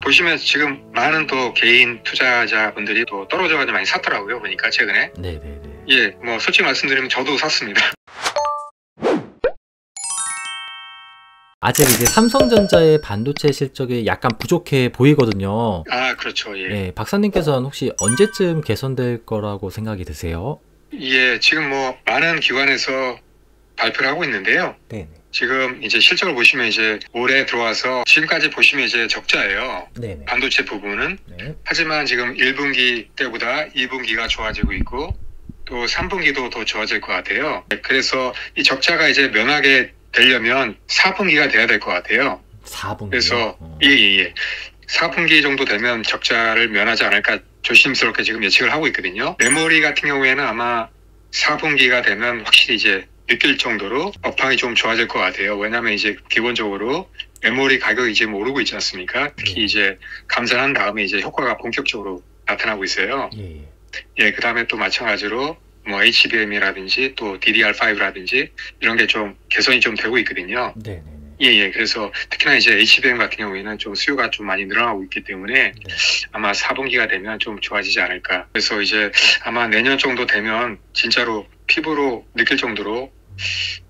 보시면 지금 많은 또 개인 투자자분들이 또 떨어져가지고 많이 샀더라고요. 보니까 최근에. 네네네. 예, 뭐 솔직히 말씀드리면 저도 샀습니다. 아직 이제 삼성전자의 반도체 실적이 약간 부족해 보이거든요. 아, 그렇죠. 예. 네, 박사님께서는 혹시 언제쯤 개선될 거라고 생각이 드세요? 예, 지금 뭐 많은 기관에서 발표를 하고 있는데요. 네네. 지금 이제 실적을 보시면 이제 올해 들어와서 지금까지 보시면 이제 적자예요. 네네. 반도체 부분은. 네. 하지만 지금 1분기 때보다 2분기가 좋아지고 있고 또 3분기도 더 좋아질 것 같아요. 그래서 이 적자가 이제 면하게 되려면 4분기가 돼야 될 것 같아요. 4분기요? 그래서 예. 4분기 정도 되면 적자를 면하지 않을까 조심스럽게 지금 예측을 하고 있거든요. 메모리 같은 경우에는 아마 4분기가 되면 확실히 이제 느낄 정도로 업황이 좀 좋아질 것 같아요. 왜냐하면 이제 기본적으로 메모리 가격이 지금 오르고 있지 않습니까? 특히 이제 감산한 다음에 이제 효과가 본격적으로 나타나고 있어요. 예, 그 다음에 또 마찬가지로 뭐 HBM이라든지 또 DDR5라든지 이런 게 좀 개선이 좀 되고 있거든요. 네네. 예. 그래서 특히나 이제 HBM 같은 경우에는 좀 수요가 좀 많이 늘어나고 있기 때문에 아마 4분기가 되면 좀 좋아지지 않을까. 그래서 이제 아마 내년 정도 되면 진짜로 피부로 느낄 정도로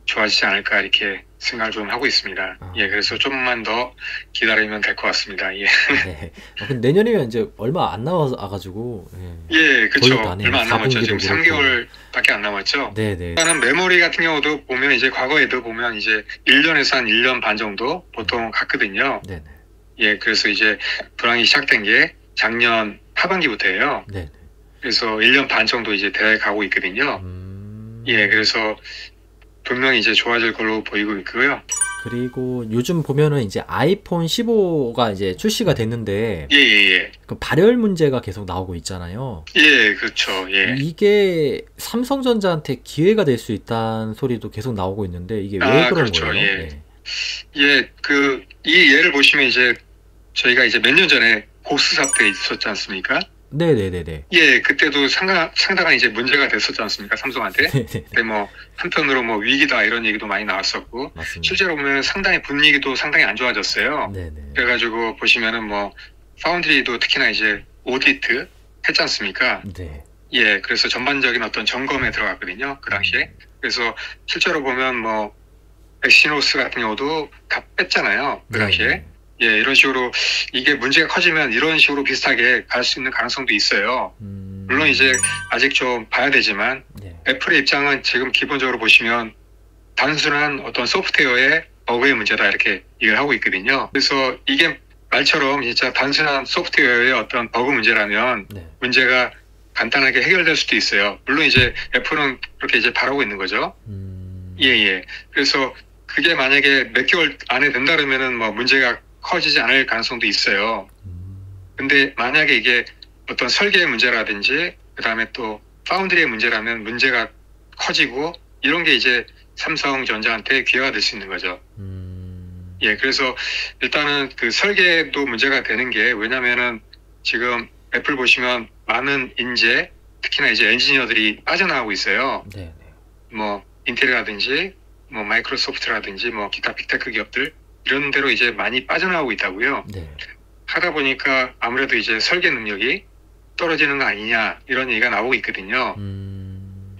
좋아지지 않을까 이렇게 생각을 좀 하고 있습니다. 예, 그래서 좀만 더 기다리면 될 것 같습니다. 예. 네. 근데 내년이면 이제 얼마 안 남아가지고. 예, 그렇죠. 거의 얼마 안 남았죠. 지금 4분기도 3개월밖에 안 남았죠. 네네. 일단은 메모리 같은 경우도 보면 이제 과거에도 보면 이제 1년에서 한 1년 반 정도 보통 갔거든요. 네네. 예, 그래서 이제 불황이 시작된 게 작년 하반기부터예요. 네네. 그래서 1년 반 정도 이제 돼 가고 있거든요. 예, 그래서 분명히 이제 좋아질 걸로 보이고 있고요. 그리고 요즘 보면은 이제 아이폰 15가 이제 출시가 됐는데 예. 그 발열 문제가 계속 나오고 있잖아요. 예, 그렇죠. 예. 이게 삼성전자한테 기회가 될 수 있다는 소리도 계속 나오고 있는데 이게 왜 그런 그렇죠. 거예요? 예. 네. 예, 이 예를 보시면 이제 저희가 이제 몇 년 전에 고스 사태 있었지 않습니까? 네네네네. 예, 그때도 상당한 이제 문제가 됐었지 않습니까? 삼성한테. 근데 뭐 한편으로 뭐 위기다 이런 얘기도 많이 나왔었고 맞습니다. 실제로 보면 상당히 분위기도 상당히 안 좋아졌어요. 네네. 그래가지고 보시면은 뭐 파운드리도 특히나 이제 오디트 했지 않습니까? 네. 예, 그래서 전반적인 어떤 점검에 들어갔거든요. 그 당시에. 그래서 실제로 보면 뭐 엑시노스 같은 경우도 다 뺐잖아요. 그 당시에. 네네. 예, 이런 식으로 이게 문제가 커지면 이런 식으로 비슷하게 갈 수 있는 가능성도 있어요. 물론 이제 아직 좀 봐야 되지만 네. 애플의 입장은 지금 기본적으로 보시면 단순한 어떤 소프트웨어의 버그의 문제다 이렇게 얘기를 하고 있거든요. 그래서 이게 말처럼 진짜 단순한 소프트웨어의 어떤 버그 문제라면 네. 문제가 간단하게 해결될 수도 있어요. 물론 이제 애플은 그렇게 이제 바라고 있는 거죠. 예. 그래서 그게 만약에 몇 개월 안에 된다 그러면은 뭐 문제가 커지지 않을 가능성도 있어요. 근데 만약에 이게 어떤 설계의 문제라든지 그다음에 또 파운드리의 문제라면 문제가 커지고 이런 게 이제 삼성전자한테 기회가 될 수 있는 거죠. 예, 그래서 일단은 그 설계도 문제가 되는 게 왜냐면은 지금 애플 보시면 많은 인재, 특히나 이제 엔지니어들이 빠져나가고 있어요. 네네. 뭐 인텔이라든지 뭐 마이크로소프트라든지 뭐 기타 빅테크 기업들 이런 데로 이제 많이 빠져나가고 있다고요. 네. 하다 보니까 아무래도 이제 설계 능력이 떨어지는 거 아니냐 이런 얘기가 나오고 있거든요.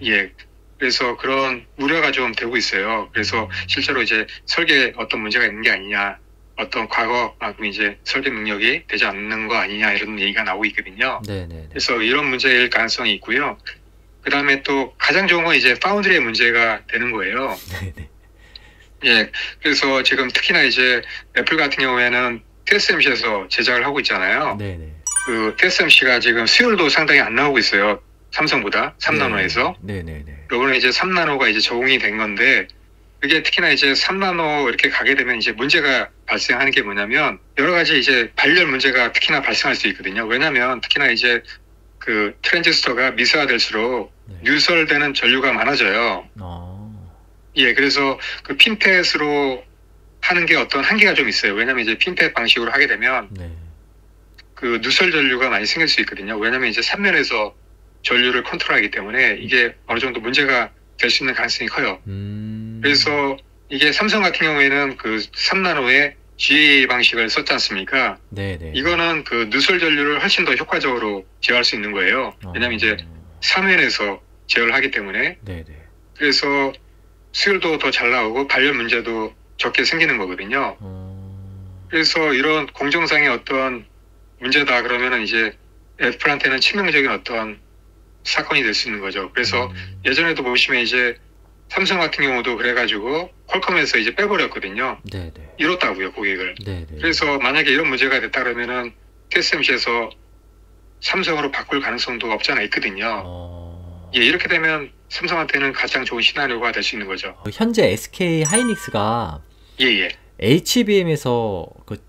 예. 그래서 그런 우려가 좀 되고 있어요. 그래서 실제로 이제 설계에 어떤 문제가 있는 게 아니냐, 어떤 과거만큼 이제 설계 능력이 되지 않는 거 아니냐 이런 얘기가 나오고 있거든요. 네네. 그래서 이런 문제일 가능성이 있고요. 그 다음에 또 가장 좋은 건 이제 파운드리의 문제가 되는 거예요. 네네. 예. 그래서 지금 특히나 이제 애플 같은 경우에는 TSMC에서 제작을 하고 있잖아요. 네네. 그 TSMC가 지금 수율도 상당히 안 나오고 있어요. 삼성보다 3나노에서. 네네네. 요번에 이제 3나노가 이제 적용이 된 건데 그게 특히나 이제 3나노 이렇게 가게 되면 이제 문제가 발생하는 게 뭐냐면 여러 가지 이제 발열 문제가 특히나 발생할 수 있거든요. 왜냐면 특히나 이제 그 트랜지스터가 미세화될수록 누설되는 전류가 많아져요. 예, 그래서 그 핀팻으로 하는 게 어떤 한계가 좀 있어요. 왜냐면 이제 핀팻 방식으로 하게 되면 그 누설 전류가 많이 생길 수 있거든요. 왜냐면 이제 3면에서 전류를 컨트롤하기 때문에 이게 어느 정도 문제가 될 수 있는 가능성이 커요. 그래서 이게 삼성 같은 경우에는 그 3나노에 GA 방식을 썼지 않습니까? 네네. 이거는 그 누설 전류를 훨씬 더 효과적으로 제어할 수 있는 거예요. 왜냐면 이제 3회에서 제어를 하기 때문에. 네네. 그래서 수율도 더 잘 나오고 발열 문제도 적게 생기는 거거든요. 그래서 이런 공정상의 어떤 문제다 그러면은 이제 애플한테는 치명적인 어떤 사건이 될 수 있는 거죠. 그래서 예전에도 보시면 이제 삼성 같은 경우도 그래가지고 퀄컴에서 이제 빼버렸거든요. 네네. 잃었다고요, 고객을. 네네. 그래서 만약에 이런 문제가 됐다 그러면은 TSMC에서 삼성으로 바꿀 가능성도 없지 않아 있거든요. 예, 이렇게 되면 삼성한테는 가장 좋은 시나리오가 될 수 있는 거죠. 현재 SK 하이닉스가 예예. HBM에서 그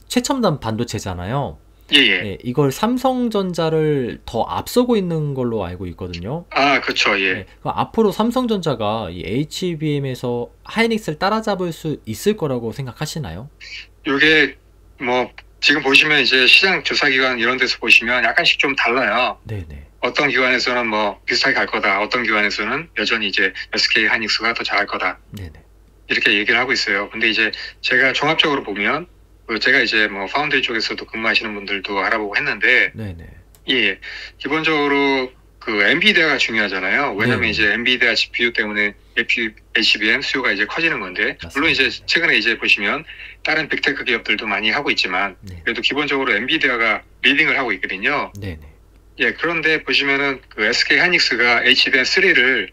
최첨단 반도체잖아요. 예예. 네, 이걸 삼성전자를 더 앞서고 있는 걸로 알고 있거든요. 아, 그렇죠. 예. 네, 그럼 앞으로 삼성전자가 이 HBM에서 하이닉스를 따라잡을 수 있을 거라고 생각하시나요? 이게 뭐 지금 보시면 이제 시장 조사기관 이런 데서 보시면 약간씩 좀 달라요. 네네. 어떤 기관에서는 뭐 비슷하게 갈 거다. 어떤 기관에서는 여전히 이제 SK 하이닉스가 더 잘할 거다. 네네. 이렇게 얘기를 하고 있어요. 근데 이제 제가 종합적으로 보면 제가 이제 뭐 파운드리 쪽에서도 근무하시는 분들도 알아보고 했는데, 네네. 예, 기본적으로 그 엔비디아가 중요하잖아요. 왜냐면 네. 이제 엔비디아 GPU 때문에 HBM 수요가 이제 커지는 건데, 맞습니다. 물론 이제 최근에 이제 보시면 다른 빅테크 기업들도 많이 하고 있지만, 네. 그래도 기본적으로 엔비디아가 리딩을 하고 있거든요. 네네. 예, 그런데 보시면은 그 SK 하이닉스가 HBM3를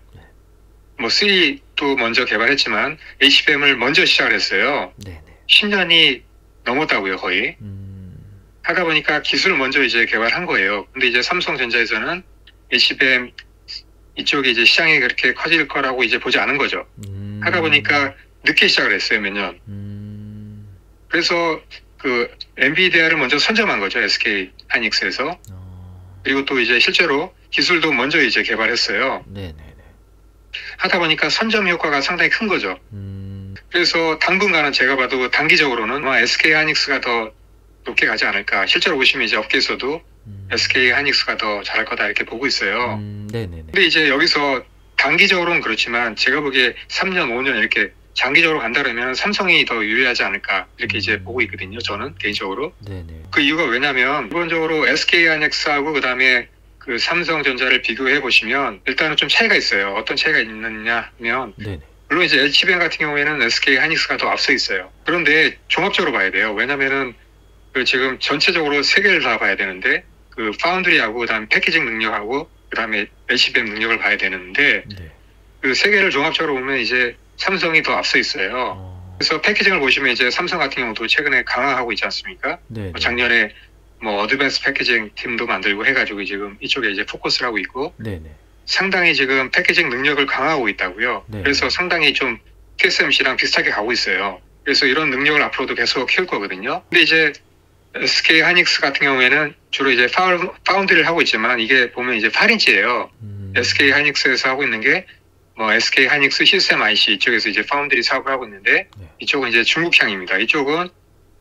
뭐 3도 먼저 개발했지만 HBM을 먼저 시작을 했어요. 네네. 10년이 넘었다고요, 거의. 하다 보니까 기술을 먼저 이제 개발한 거예요. 근데 이제 삼성전자에서는 HBM 이쪽이 이제 시장이 그렇게 커질 거라고 이제 보지 않은 거죠. 하다 보니까 늦게 시작을 했어요, 몇 년. 그래서 그 엔비디아를 먼저 선점한 거죠, SK 하이닉스에서. 그리고 또 이제 실제로 기술도 먼저 이제 개발했어요. 네네네. 하다 보니까 선점 효과가 상당히 큰 거죠. 그래서 당분간은 제가 봐도 단기적으로는 아마 SK 하이닉스가 더 높게 가지 않을까. 실제로 보시면 이제 업계에서도 SK 하이닉스가 더 잘할 거다 이렇게 보고 있어요. 네네네. 근데 이제 여기서 단기적으로는 그렇지만 제가 보기에 3년, 5년 이렇게 장기적으로 간다 그러면 삼성이 더 유리하지 않을까 이렇게 이제 보고 있거든요. 저는 개인적으로. 네네. 그 이유가 왜냐면 기본적으로 SK 하이닉스하고 그다음에 그 삼성전자를 비교해 보시면 일단은 좀 차이가 있어요. 어떤 차이가 있느냐 하면 네네. 물론 이제 HBM 같은 경우에는 SK 하이닉스가 더 앞서 있어요. 그런데 종합적으로 봐야 돼요. 왜냐면은 그 지금 전체적으로 세 개를 다 봐야 되는데 그 파운드리하고 그다음에 패키징 능력하고 그다음에 HBM 능력을 봐야 되는데 네. 그 세 개를 종합적으로 보면 이제 삼성이 더 앞서 있어요. 그래서 패키징을 보시면 이제 삼성 같은 경우도 최근에 강화하고 있지 않습니까? 네. 작년에 뭐 어드밴스 패키징 팀도 만들고 해가지고 지금 이쪽에 이제 포커스를 하고 있고 네네. 상당히 지금 패키징 능력을 강화하고 있다고요. 네. 그래서 상당히 좀 TSMC랑 비슷하게 가고 있어요. 그래서 이런 능력을 앞으로도 계속 키울 거거든요. 근데 이제 SK 하이닉스 같은 경우에는 주로 이제 파운드리를 하고 있지만 이게 보면 이제 8인치예요. SK 하이닉스에서 하고 있는 게 뭐 SK 하이닉스 시스템 IC 이쪽에서 이제 파운드리 사업을 하고 있는데 네. 이쪽은 이제 중국향입니다. 이쪽은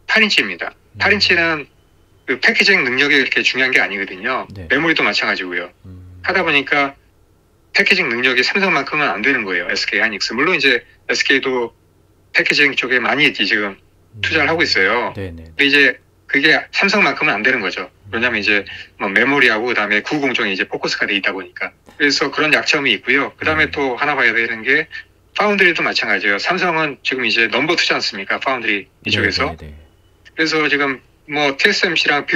8인치입니다. 8인치는 그 패키징 능력이 그렇게 중요한 게 아니거든요. 네. 메모리도 마찬가지고요. 하다 보니까 패키징 능력이 삼성만큼은 안 되는 거예요. SK 하이닉스. 물론 이제 SK도 패키징 쪽에 많이 지금 투자를 하고 있어요. 네네. 근데 이제 그게 삼성만큼은 안 되는 거죠. 왜냐하면 이제 뭐 메모리하고 그다음에 구공정이 이제 포커스가 돼 있다 보니까. 그래서 그런 약점이 있고요. 그다음에 또 하나 봐야 되는 게 파운드리도 마찬가지예요. 삼성은 지금 이제 넘버 투지 않습니까? 파운드리 이쪽에서. 네네네. 그래서 지금 뭐 TSMC랑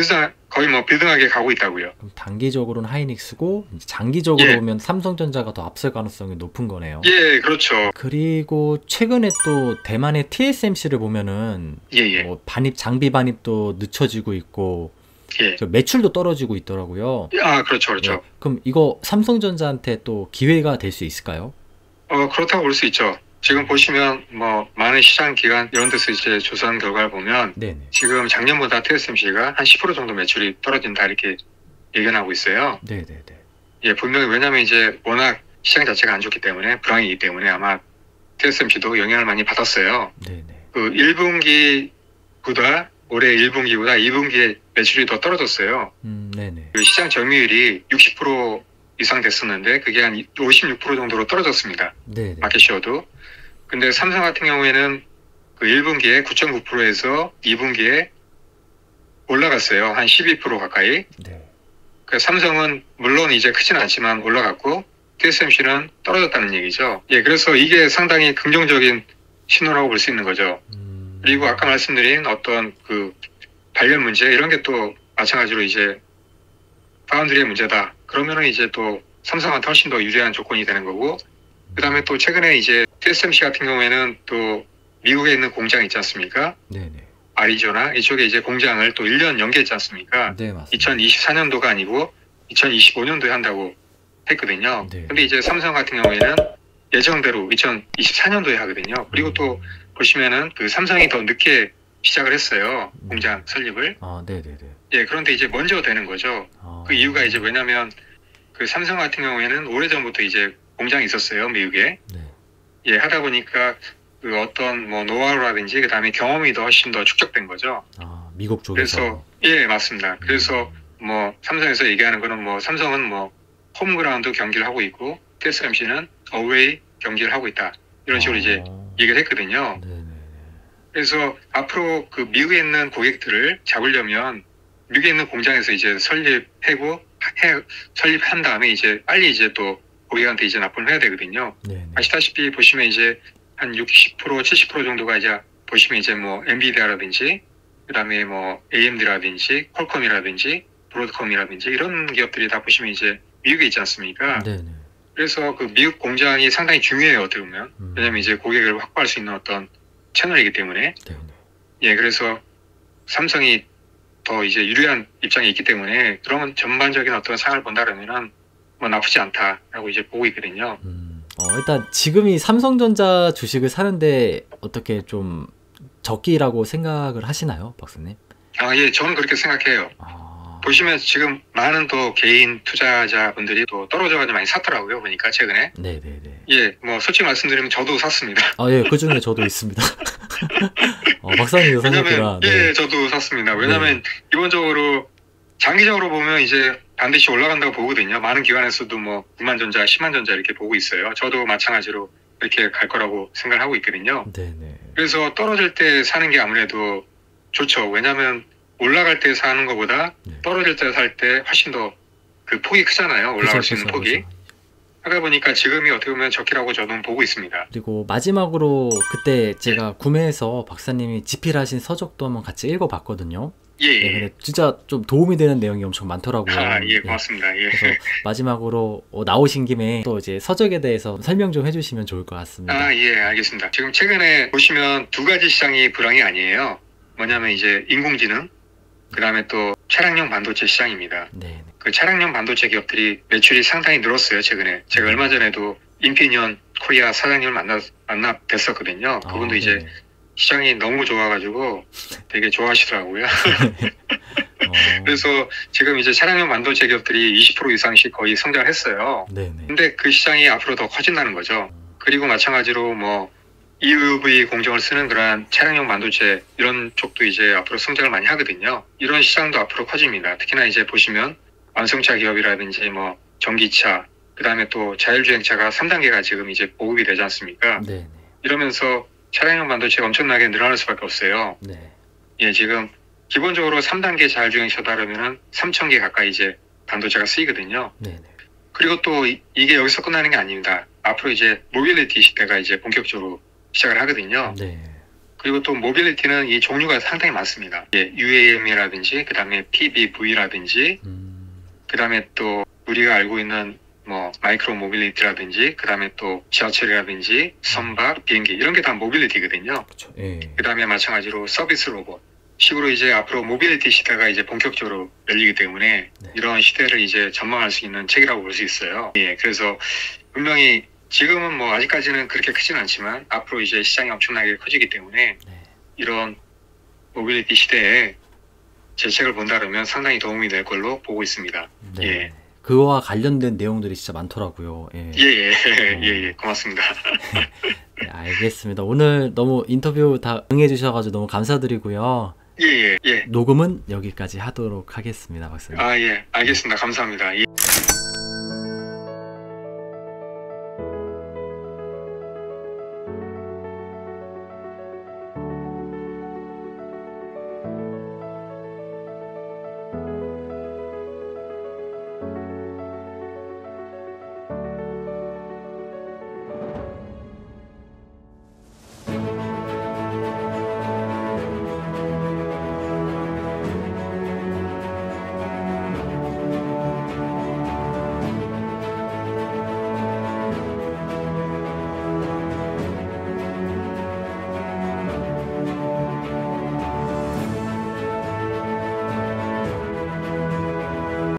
거의 뭐 비등하게 가고 있다고요. 그럼 단기적으로는 하이닉스고 이제 장기적으로 예. 보면 삼성전자가 더 앞설 가능성이 높은 거네요. 예, 그렇죠. 그리고 최근에 또 대만의 TSMC를 보면은 예. 뭐 반입 반입도 늦춰지고 있고 예. 저 매출도 떨어지고 있더라고요. 아, 그렇죠. 네, 그럼 이거 삼성전자한테 또 기회가 될 수 있을까요? 그렇다고 볼 수 있죠. 지금 보시면 뭐 많은 시장 기관 이런 데서 이제 조사한 결과를 보면 네네. 지금 작년보다 TSMC가 한 10% 정도 매출이 떨어진다 이렇게 예견하고 있어요. 네네네. 네. 예, 분명히 왜냐하면 이제 워낙 시장 자체가 안 좋기 때문에 불황이기 때문에 아마 TSMC도 영향을 많이 받았어요. 네네. 그 1분기보다 올해 1분기보다 2분기에 매출이 더 떨어졌어요. 네네. 그 시장 점유율이 60% 이상 됐었는데 그게 한 56% 정도로 떨어졌습니다. 네네. 마켓시어도. 근데 삼성 같은 경우에는 그 1분기에 9.9%에서 2분기에 올라갔어요. 한 12% 가까이. 네. 그 삼성은 물론 이제 크진 않지만 올라갔고 TSMC는 떨어졌다는 얘기죠. 예, 그래서 이게 상당히 긍정적인 신호라고 볼 수 있는 거죠. 그리고 아까 말씀드린 어떤 그 발열 문제 이런 게 또 마찬가지로 이제 파운드리의 문제다. 그러면은 이제 또 삼성한테 훨씬 더 유리한 조건이 되는 거고, 그 다음에 또 최근에 이제 TSMC 같은 경우에는 또 미국에 있는 공장 있지 않습니까? 네네. 아리조나 이쪽에 이제 공장을 또 1년 연기했지 않습니까? 네, 맞습니다. 2024년도가 아니고 2025년도에 한다고 했거든요. 네. 근데 이제 삼성 같은 경우에는 예정대로 2024년도에 하거든요. 그리고 또 보시면은 그 삼성이 더 늦게 시작을 했어요. 공장 설립을. 아, 네네네. 예, 그런데 이제 먼저 되는 거죠. 그 이유가 이제 왜냐면 그 삼성 같은 경우에는 오래전부터 이제 공장이 있었어요. 미국에. 네. 예, 하다 보니까 그 어떤 뭐 노하우라든지 그 다음에 경험이 더 훨씬 더 축적된 거죠. 아, 미국 쪽에서. 그래서 예, 맞습니다. 그래서 뭐 삼성에서 얘기하는 거는 뭐 삼성은 뭐 홈그라운드 경기를 하고 있고 TSMC는 어웨이 경기를 하고 있다. 이런 식으로 이제 얘기를 했거든요. 네네. 그래서 앞으로 그 미국에 있는 고객들을 잡으려면 미국에 있는 공장에서 이제 설립한 다음에 이제 빨리 이제 또 고객한테 이제 납품을 해야 되거든요. 네네. 아시다시피 보시면 이제 한 60%, 70% 정도가 이제 보시면 이제 뭐 엔비디아라든지 그다음에 뭐 AMD라든지 퀄컴이라든지 브로드컴이라든지 이런 기업들이 다 보시면 이제 미국에 있지 않습니까? 네네. 그래서 그 미국 공장이 상당히 중요해요, 어떻게 보면. 왜냐면 이제 고객을 확보할 수 있는 어떤 채널이기 때문에. 네네. 예, 그래서 삼성이 더 이제 유리한 입장에 있기 때문에 그러면 전반적인 어떤 상황을 본다면은 뭐 나쁘지 않다라고 이제 보고 있거든요. 일단 지금이 삼성전자 주식을 사는데 어떻게 좀 적기라고 생각을 하시나요, 박사님? 아, 예, 저는 그렇게 생각해요. 보시면 지금 많은 또 개인 투자자분들이 또 떨어져가지고 많이 샀더라고요. 보니까 최근에. 네네네. 예, 뭐 솔직히 말씀드리면 저도 샀습니다. 아, 예, 그 중에 저도 있습니다. 박사님도 사셨구나. 예, 저도 샀습니다. 왜냐면 기본적으로 장기적으로 보면 이제 반드시 올라간다고 보거든요. 많은 기관에서도 뭐 9만전자, 10만전자 이렇게 보고 있어요. 저도 마찬가지로 이렇게 갈 거라고 생각을 하고 있거든요. 네네. 그래서 떨어질 때 사는 게 아무래도 좋죠. 왜냐하면 올라갈 때 사는 것보다 떨어질 때 살 때 훨씬 더 그 폭이 크잖아요. 올라갈 수 있는 폭이. 하다 보니까 지금이 어떻게 보면 적기라고 저는 보고 있습니다. 그리고 마지막으로 그때 제가 구매해서 박사님이 집필하신 서적도 한번 같이 읽어봤거든요. 예. 네, 근데 진짜 좀 도움이 되는 내용이 엄청 많더라고요. 아, 예, 고맙습니다. 예. 그래서 마지막으로 나오신 김에 또 이제 서적에 대해서 설명 좀 해주시면 좋을 것 같습니다. 아, 예, 알겠습니다. 지금 최근에 보시면 두 가지 시장이 불황이 아니에요. 뭐냐면 이제 인공지능, 그 다음에 또 차량용 반도체 시장입니다. 네. 그 차량용 반도체 기업들이 매출이 상당히 늘었어요, 최근에. 제가 얼마 전에도 인피니언 코리아 사장님을 만나뵀었거든요. 그분도 이제 시장이 너무 좋아가지고 되게 좋아하시더라고요. 그래서 지금 이제 차량용 반도체 기업들이 20% 이상씩 거의 성장을 했어요. 네네. 근데 그 시장이 앞으로 더 커진다는 거죠. 그리고 마찬가지로 뭐 EUV 공정을 쓰는 그러한 차량용 반도체 이런 쪽도 이제 앞으로 성장을 많이 하거든요. 이런 시장도 앞으로 커집니다. 특히나 이제 보시면 완성차 기업이라든지 뭐 전기차, 그 다음에 또 자율주행차가 3단계가 지금 이제 보급이 되지 않습니까? 네네. 이러면서 차량용 반도체가 엄청나게 늘어날 수밖에 없어요. 네. 예, 지금 기본적으로 3단계 자율주행차다 그러면은 3,000개 가까이 이제 반도체가 쓰이거든요. 네네. 그리고 또 이게 여기서 끝나는 게 아닙니다. 앞으로 이제 모빌리티 시대가 이제 본격적으로 시작을 하거든요. 네. 그리고 또 모빌리티는 이 종류가 상당히 많습니다. 예, UAM이라든지 그 다음에 PBV라든지 그 다음에 또 우리가 알고 있는 뭐 마이크로 모빌리티라든지 그 다음에 또 지하철이라든지 선박, 비행기 이런 게 다 모빌리티거든요. 그렇죠. 예. 그 다음에 마찬가지로 서비스 로봇 식으로 이제 앞으로 모빌리티 시대가 이제 본격적으로 열리기 때문에 이런 시대를 이제 전망할 수 있는 책이라고 볼 수 있어요. 예, 그래서 분명히 지금은 뭐 아직까지는 그렇게 크지는 않지만 앞으로 이제 시장이 엄청나게 커지기 때문에 이런 모빌리티 시대에 제 책을 본다 그러면 상당히 도움이 될 걸로 보고 있습니다. 네. 예. 그거와 관련된 내용들이 진짜 많더라고요. 예. 예, 고맙습니다. 네, 알겠습니다. 오늘 너무 인터뷰 다 응해주셔가지고 너무 감사드리고요. 예. 녹음은 여기까지 하도록 하겠습니다, 박사님. 아, 예, 알겠습니다. 감사합니다. 예.